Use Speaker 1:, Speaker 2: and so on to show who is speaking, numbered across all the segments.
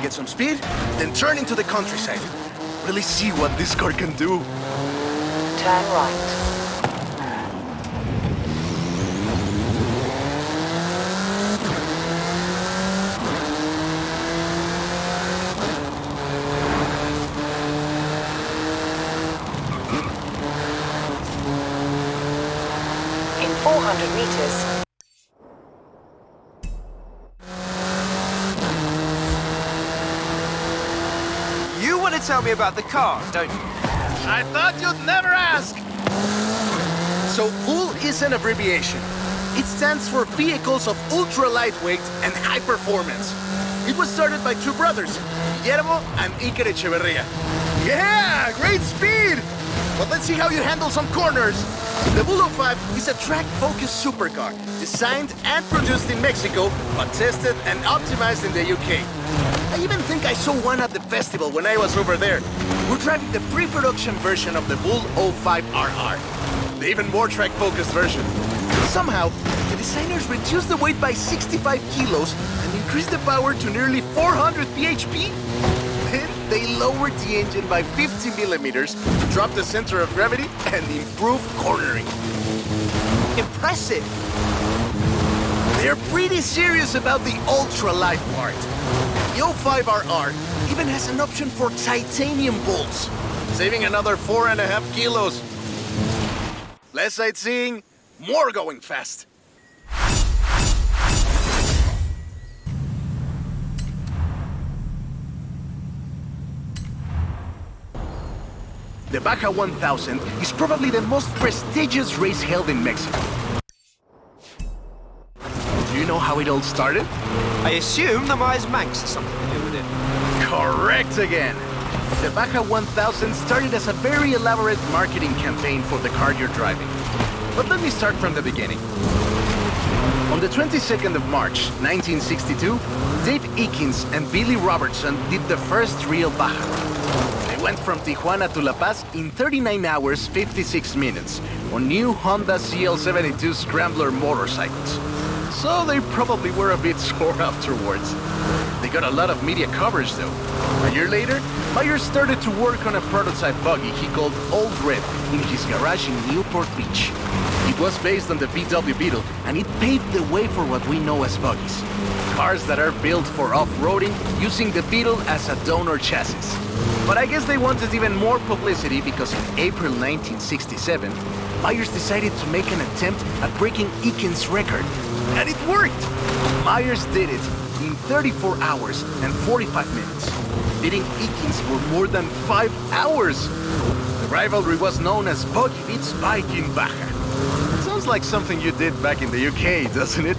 Speaker 1: get some speed, then turn into the countryside. Really see what this car can do.
Speaker 2: Turn right. In 400 meters.
Speaker 3: You want to tell me about the car, don't you?
Speaker 1: I thought you'd never ask! So VUL is an abbreviation. It stands for Vehicles of Ultra Lightweight and High Performance. It was started by two brothers, Guillermo and Iker Echeverria. Yeah, great speed! But let's see how you handle some corners. The VUL 05 is a track-focused supercar, designed and produced in Mexico, but tested and optimized in the UK. I even think I saw one at the festival when I was over there. We're driving the pre-production version of the VUL 05RR, the even more track-focused version. Somehow, the designers reduced the weight by 65 kilos and increased the power to nearly 400 bhp. Then they lowered the engine by 50 millimeters to drop the center of gravity and improve cornering.
Speaker 3: Impressive!
Speaker 1: They're pretty serious about the ultra-light part. The 05RR even has an option for titanium bolts, saving another 4.5 kilos. Less sightseeing, more going fast. The Baja 1000 is probably the most prestigious race held in Mexico. Do you know how it all started?
Speaker 3: I assume the Myers Manx has something to do with it.
Speaker 1: Correct again. The Baja 1000 started as a very elaborate marketing campaign for the car you're driving. But let me start from the beginning. On the 22nd of March, 1962, Dave Eakins and Billy Robertson did the first real Baja run. They went from Tijuana to La Paz in 39 hours, 56 minutes on new Honda CL72 Scrambler motorcycles. So they probably were a bit sore afterwards. They got a lot of media coverage though. A year later, Myers started to work on a prototype buggy he called Old Red in his garage in Newport Beach. It was based on the VW Beetle, and it paved the way for what we know as buggies. Cars that are built for off-roading using the Beetle as a donor chassis. But I guess they wanted even more publicity because in April 1967, Myers decided to make an attempt at breaking Eakins' record. And it worked! Myers did it in 34 hours and 45 minutes, beating Eakins for more than 5 hours. The rivalry was known as Buggy Beats Bike in Baja. Sounds like something you did back in the UK, doesn't it?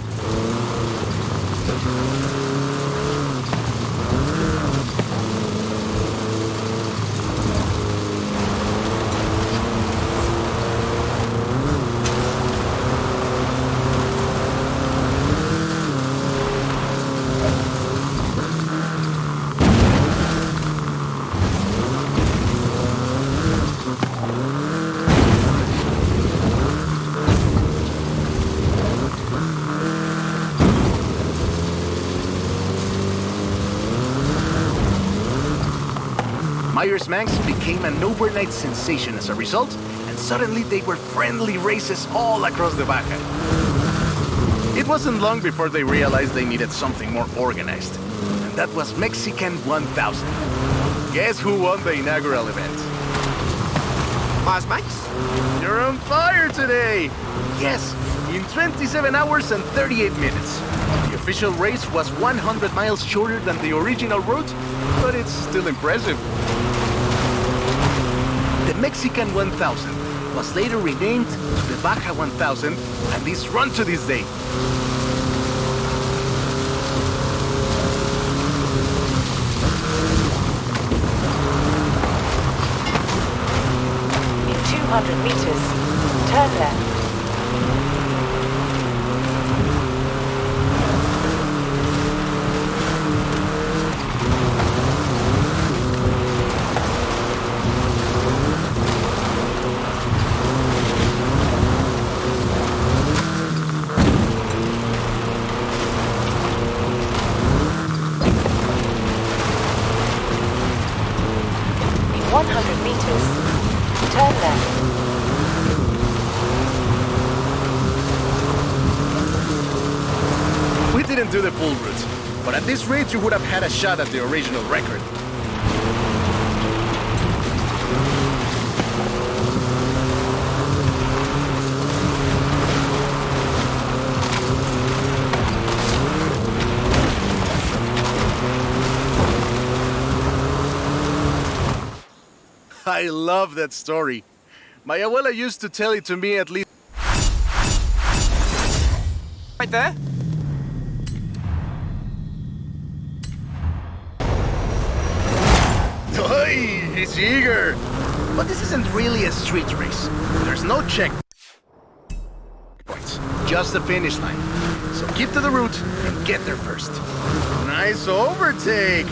Speaker 1: Myers Manx became an overnight sensation as a result, and suddenly they were friendly races all across the Baja. It wasn't long before they realized they needed something more organized, and that was Mexican 1000. Guess who won the inaugural event?
Speaker 3: Myers Manx?
Speaker 1: You're on fire today! Yes, in 27 hours and 38 minutes. The official race was 100 miles shorter than the original route, but it's still impressive. The Mexican 1000 was later renamed to the Baja 1000 and is run to this day.
Speaker 2: In 200 meters, turn left.
Speaker 1: didn't do the full route, but at this rate you would have had a shot at the original record. I love that story. My abuela used to tell it to me at least.
Speaker 3: Right there?
Speaker 1: Oi, he's eager. But this isn't really a street race. There's no checkpoints, just a finish line. So keep to the route and get there first. Nice overtake.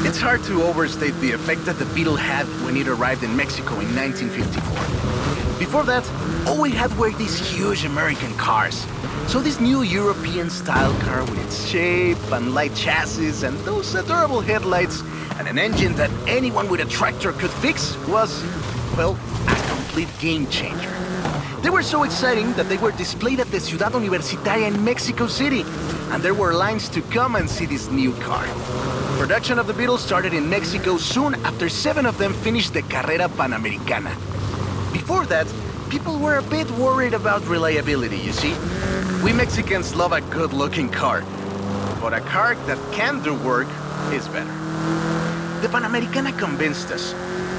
Speaker 1: It's hard to overstate the effect that the Beetle had when it arrived in Mexico in 1954. Before that, all we had were these huge American cars. So this new European-style car with its shape and light chassis and those adorable headlights and an engine that anyone with a tractor could fix was, well, a complete game changer. They were so exciting that they were displayed at the Ciudad Universitaria in Mexico City, and there were lines to come and see this new car. Production of the Beetle started in Mexico soon after 7 of them finished the Carrera Panamericana. Before that, people were a bit worried about reliability, you see. We Mexicans love a good-looking car, but a car that can do work is better. The Panamericana convinced us,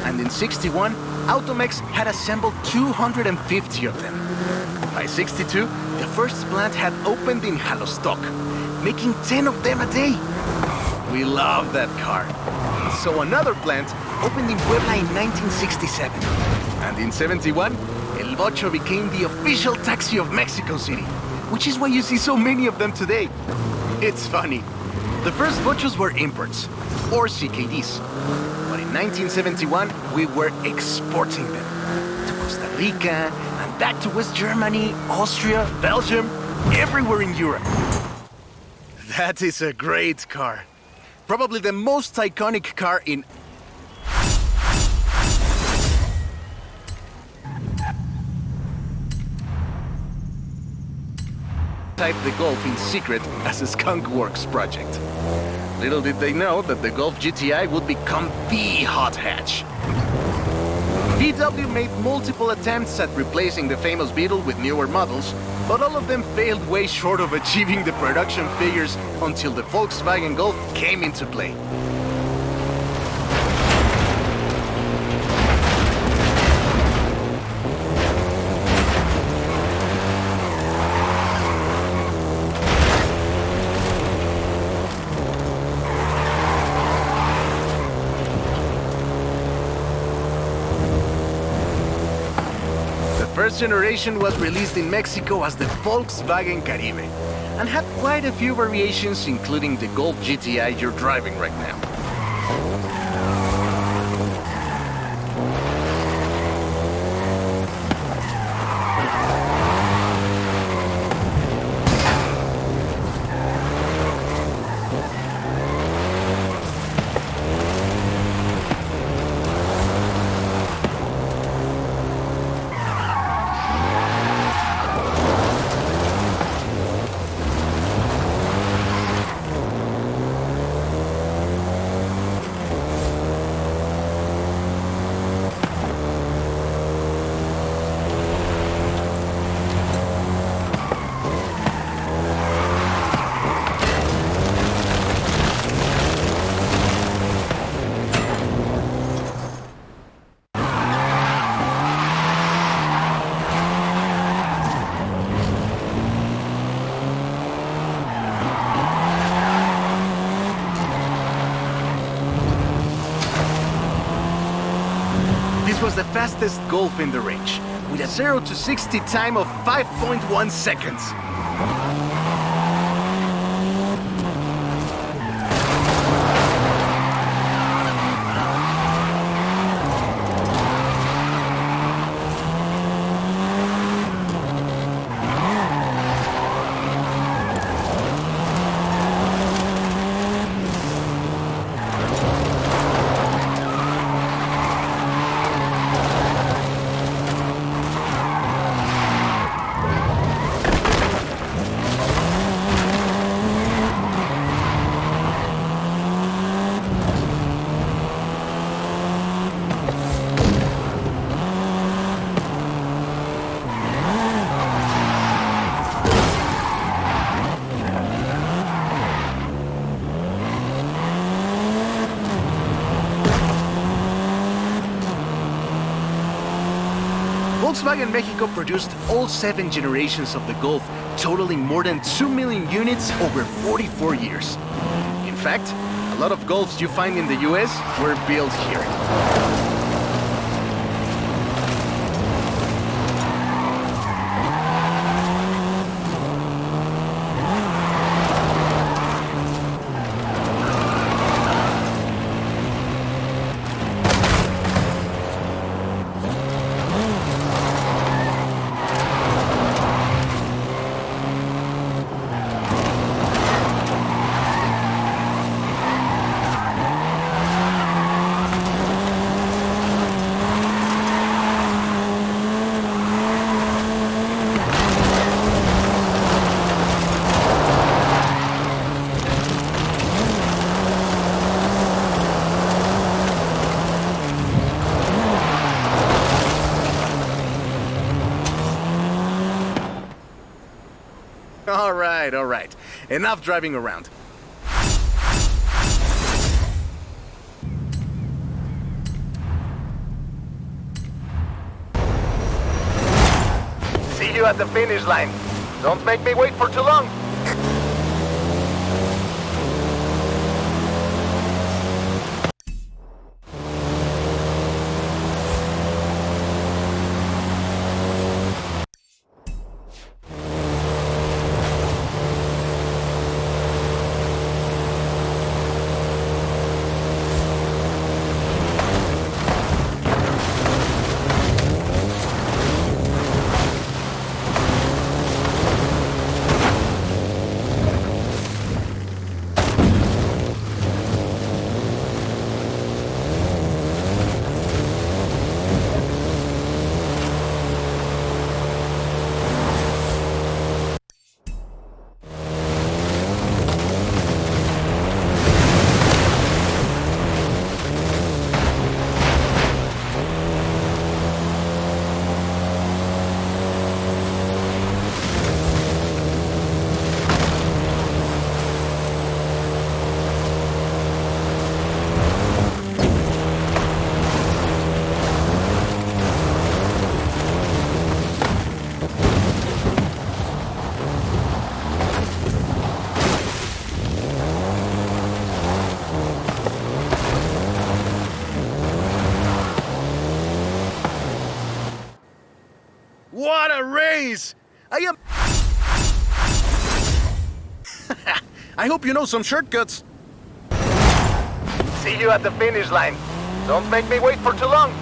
Speaker 1: and in '61, Automex had assembled 250 of them. By '62, the first plant had opened in Jalostoc, making 10 of them a day. We love that car. So another plant opened in Puebla in 1967. And in '71, El Bocho became the official taxi of Mexico City, which is why you see so many of them today. It's funny. The first Bochos were imports, or CKDs. But in 1971, we were exporting them to Costa Rica, and back to West Germany, Austria, Belgium, everywhere in Europe. That is a great car. Probably the most iconic car in type the Golf in secret as a Skunk Works project. Little did they know that the Golf GTI would become the hot hatch. VW made multiple attempts at replacing the famous Beetle with newer models, but all of them failed way short of achieving the production figures until the Volkswagen Golf came into play. The first generation was released in Mexico as the Volkswagen Caribe and had quite a few variations, including the Golf GTI you're driving right now. This was the fastest Golf in the range, with a 0 to 60 time of 5.1 seconds. Volkswagen Mexico produced all 7 generations of the Golf, totaling more than 2 million units over 44 years. In fact, a lot of Golfs you find in the US were built here. All right. Enough driving around. See you at the finish line. Don't make me wait for too long. What a race! I am... I hope you know some shortcuts. See you at the finish line. Don't make me wait for too long.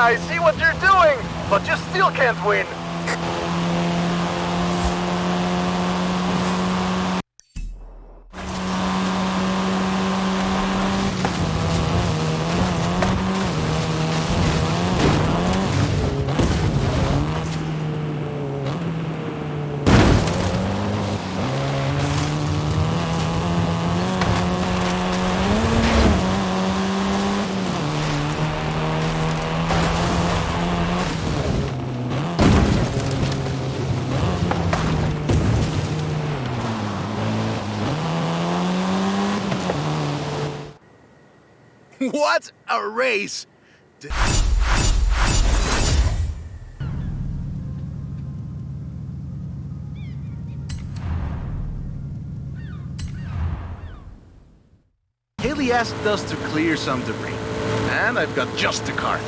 Speaker 1: I see what you're doing, but you still can't win. What a race! Haley asked us to clear some debris, and I've got just the car.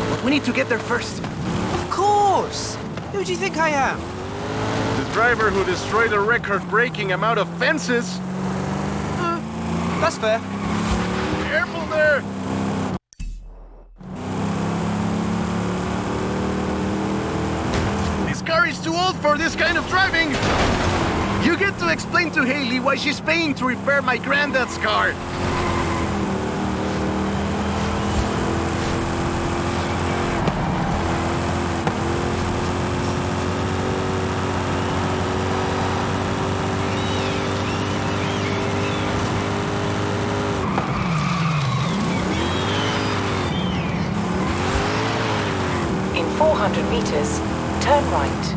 Speaker 1: But we need to get there first.
Speaker 3: Of course! Who do you think I am?
Speaker 1: The driver who destroyed a record-breaking amount of fences.
Speaker 3: That's fair.
Speaker 1: Careful there! car is too old for this kind of driving. You get to explain to Haley why she's paying to repair my granddad's car.
Speaker 2: In 400 meters, turn right.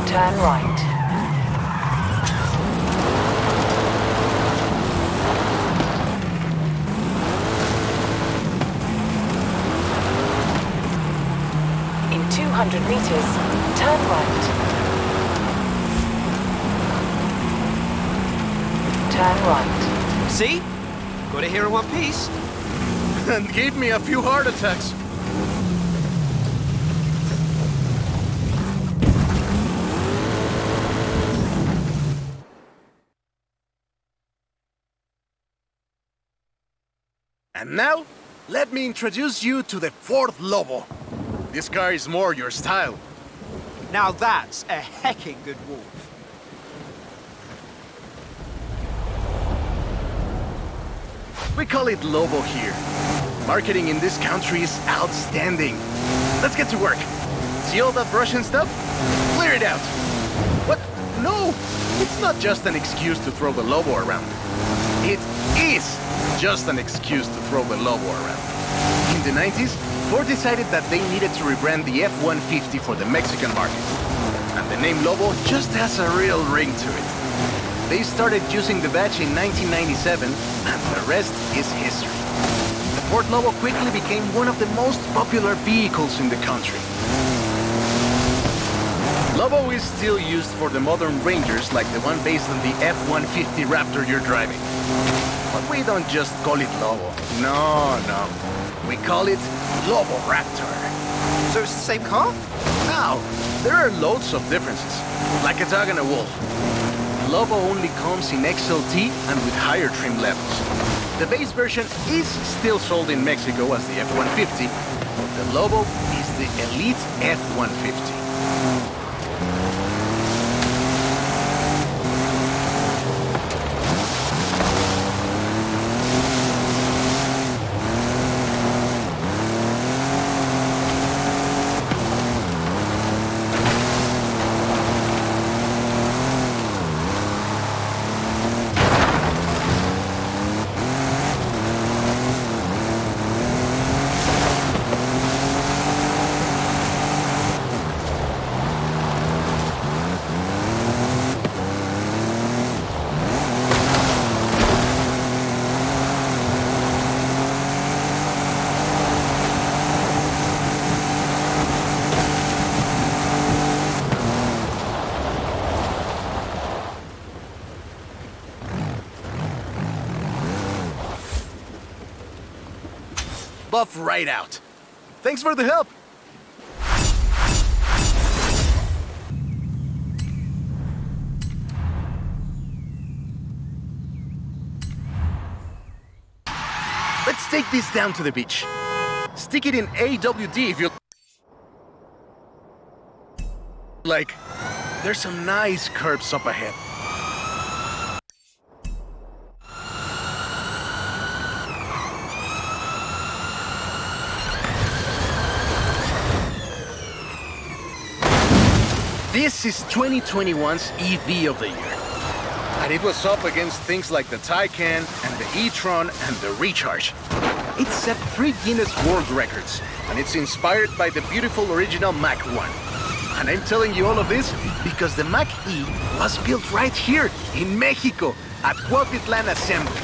Speaker 2: Turn right. In 200 meters, turn right. Turn right.
Speaker 3: See? Got it here in one piece.
Speaker 1: And gave me a few heart attacks. And now, let me introduce you to the fourth Lobo. This car is more your style.
Speaker 3: Now that's a hecking good wolf.
Speaker 1: We call it Lobo here. Marketing in this country is outstanding. Let's get to work. See all that Russian stuff? Clear it out. What? No, it's not just an excuse to throw the Lobo around. It is just an excuse to throw the Lobo around. In the 90s, Ford decided that they needed to rebrand the F-150 for the Mexican market. And the name Lobo just has a real ring to it. They started using the badge in 1997, and the rest is history. The Ford Lobo quickly became one of the most popular vehicles in the country. Lobo is still used for the modern Rangers like the one based on the F-150 Raptor you're driving. But we don't just call it Lobo. No. We call it Lobo Raptor.
Speaker 3: So it's the same car?
Speaker 1: Now, there are loads of differences, like a dog and a wolf. Lobo only comes in XLT and with higher trim levels. The base version is still sold in Mexico as the F-150, but the Lobo is the Elite F-150. Buff right out. Thanks for the help. Let's take this down to the beach. Stick it in AWD if you like. There's some nice curves up ahead. This is 2021's EV of the year. And it was up against things like the Taycan and the e-tron and the Recharge. It set 3 Guinness World Records, and it's inspired by the beautiful original Mach 1. And I'm telling you all of this because the Mach E was built right here in Mexico at Cuautitlán Assembly.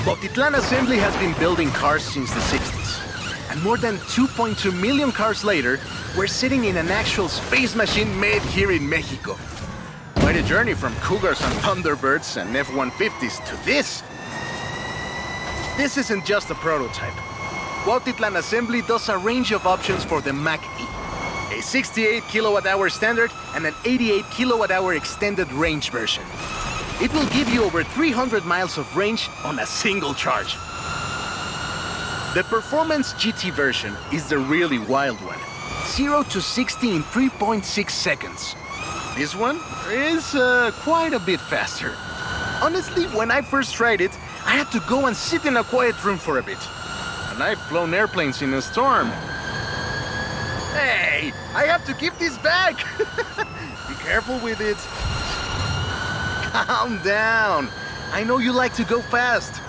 Speaker 1: Cuautitlán Assembly has been building cars since the 60s. And more than 2.2 million cars later, we're sitting in an actual space machine made here in Mexico. Quite a journey from Cougars and Thunderbirds and F-150s to this. This isn't just a prototype. Cuautitlán Assembly does a range of options for the Mach E. A 68 kilowatt-hour standard and an 88 kilowatt-hour extended range version. It will give you over 300 miles of range on a single charge. The Performance GT version is the really wild one. 0 to 60 in 3.6 seconds. This one is quite a bit faster. Honestly, when I first tried it, I had to go and sit in a quiet room for a bit. And I've flown airplanes in a storm. Hey, I have to keep this back. Be careful with it. Calm down. I know you like to go fast,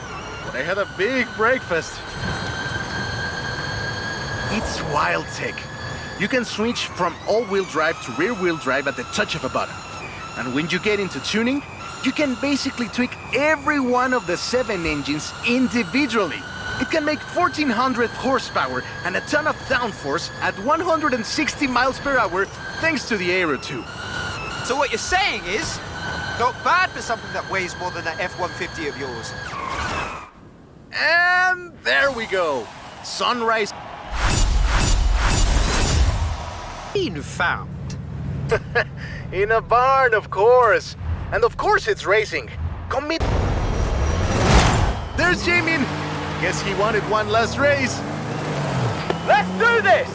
Speaker 1: but I had a big breakfast. It's wild tech. You can switch from all-wheel drive to rear-wheel drive at the touch of a button. And when you get into tuning, you can basically tweak every one of the 7 engines individually. It can make 1400 horsepower and a ton of downforce at 160 miles per hour thanks to the Aero 2.
Speaker 3: So what you're saying is, not bad for something that weighs more than that F-150 of yours.
Speaker 1: And there we go. Sunrise.
Speaker 3: Been found.
Speaker 1: In a barn, of course. And of course it's racing. Commit. There's Jamin. Guess he wanted one last race.
Speaker 4: Let's do this!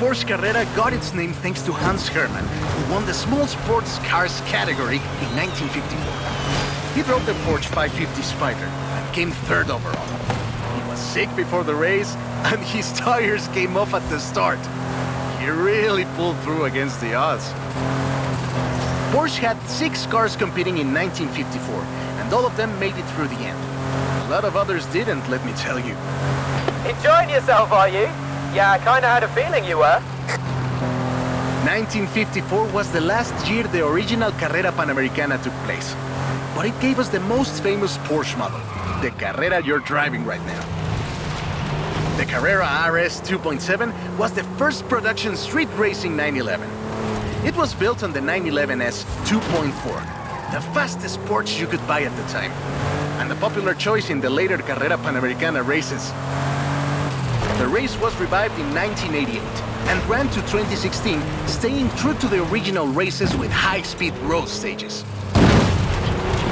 Speaker 1: Porsche Carrera got its name thanks to Hans Hermann, who won the small sports cars category in 1954. He drove the Porsche 550 Spider and came 3rd overall. He was sick before the race, and his tires came off at the start. He really pulled through against the odds. Porsche had 6 cars competing in 1954, and all of them made it through the end. A lot of others didn't, let me tell you.
Speaker 4: Enjoying yourself, are you? Yeah, I kinda had a feeling you were.
Speaker 1: 1954 was the last year the original Carrera Panamericana took place. But it gave us the most famous Porsche model, the Carrera you're driving right now. The Carrera RS 2.7 was the first production street racing 911. It was built on the 911S 2.4, the fastest Porsche you could buy at the time, and a popular choice in the later Carrera Panamericana races. The race was revived in 1988 and ran to 2016, staying true to the original races with high-speed road stages.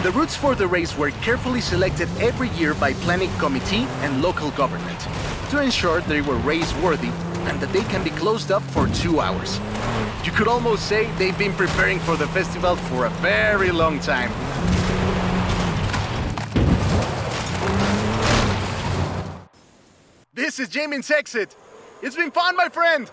Speaker 1: The routes for the race were carefully selected every year by planning committee and local government to ensure they were race-worthy and that they can be closed up for 2 hours. You could almost say they've been preparing for the festival for a very long time. This is Jamin's exit. It's been fun, my friend.